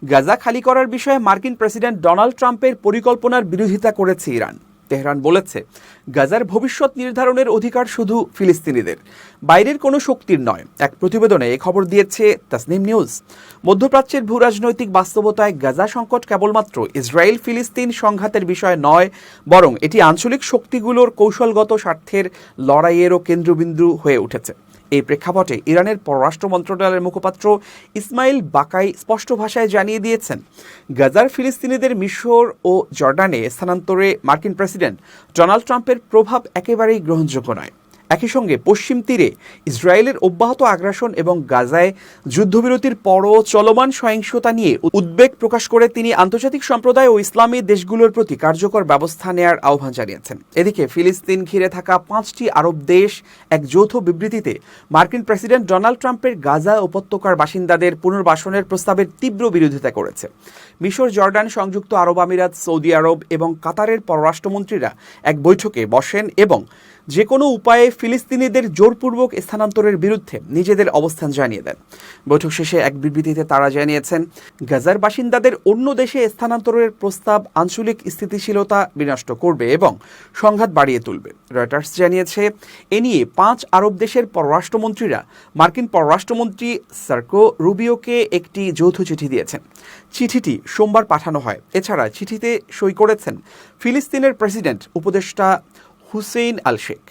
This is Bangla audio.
গাজা খালি করার বিষয়ে মার্কিন প্রেসিডেন্ট ডোনাল্ড ট্রাম্পের পরিকল্পনার বিরোধিতা করেছে ইরান। তেহরান বলেছে, গাজার ভবিষ্যৎ নির্ধারণের অধিকার শুধু ফিলিস্তিনিদের, বাইরের কোনো শক্তির নয়। এক প্রতিবেদনে এ খবর দিয়েছে তাসনিম নিউজ। মধ্যপ্রাচ্যের ভূরাজনৈতিক বাস্তবতায় গাজা সংকট কেবলমাত্র ইসরায়েল ফিলিস্তিন সংঘাতের বিষয় নয়, বরং এটি আঞ্চলিক শক্তিগুলোর কৌশলগত স্বার্থের লড়াইয়েরও কেন্দ্রবিন্দু হয়ে উঠেছে। এই প্রেক্ষাপটে ইরানের পররাষ্ট্র মন্ত্রণালয়ের মুখপাত্র ইসমাইল বাকাই স্পষ্ট ভাষায় জানিয়ে দিয়েছেন, গাজার ফিলিস্তিনিদের মিশর ও জর্ডানে স্থানান্তরে মার্কিন প্রেসিডেন্ট ডোনাল্ড ট্রাম্পের প্রভাব একেবারেই গ্রহণযোগ্য নয়। একই সঙ্গে পশ্চিম তীরে ইসরায়েলের অব্যাহত আগ্রাসন এবং গাজায় যুদ্ধবিরতির পরও চলমান সহিংসতা নিয়ে উদ্বেগ প্রকাশ করে তিনি আন্তর্জাতিক সম্প্রদায় ও ইসলামী দেশগুলোর প্রতি কার্যকর ব্যবস্থা নেয়ার আহ্বান জানিয়েছেন। এদিকে ফিলিস্তিন ঘিরে থাকা 5টি আরব দেশ এক যৌথ বিবৃতিতে মার্কিন প্রেসিডেন্ট ডোনাল্ড ট্রাম্পের গাজা উপত্যকার বাসিন্দাদের পুনর্বাসনের প্রস্তাবের তীব্র বিরোধিতা করেছে। মিশর, জর্ডান, সংযুক্ত আরব আমিরাত, সৌদি আরব এবং কাতারের পররাষ্ট্রমন্ত্রীরা এক বৈঠকে বসেন এবং যে কোনো উপায়ে ফিলিস্তিনিদের জোরপূর্বক স্থানান্তরের বিরুদ্ধে নিজেদের অবস্থান জানিয়ে দেন। বৈঠক শেষে এক বিবৃতিতে তারা জানিয়েছেন, গাজার বাসিন্দাদের অন্য দেশে স্থানান্তরের প্রস্তাব আঞ্চলিক স্থিতিশীলতা বিনষ্ট করবে এবং সংঘাত বাড়িয়ে তুলবে। রয়টার্স জানিয়েছে, এ নিয়ে 5 আরব দেশের পররাষ্ট্রমন্ত্রীরা মার্কিন পররাষ্ট্রমন্ত্রী মার্কো রুবিওকে একটি যৌথ চিঠি দিয়েছেন। চিঠিটি সোমবার পাঠানো হয়। এছাড়া চিঠিতে সই করেছেন ফিলিস্তিনের প্রেসিডেন্ট উপদেষ্টা হুসেইন আল শেখ।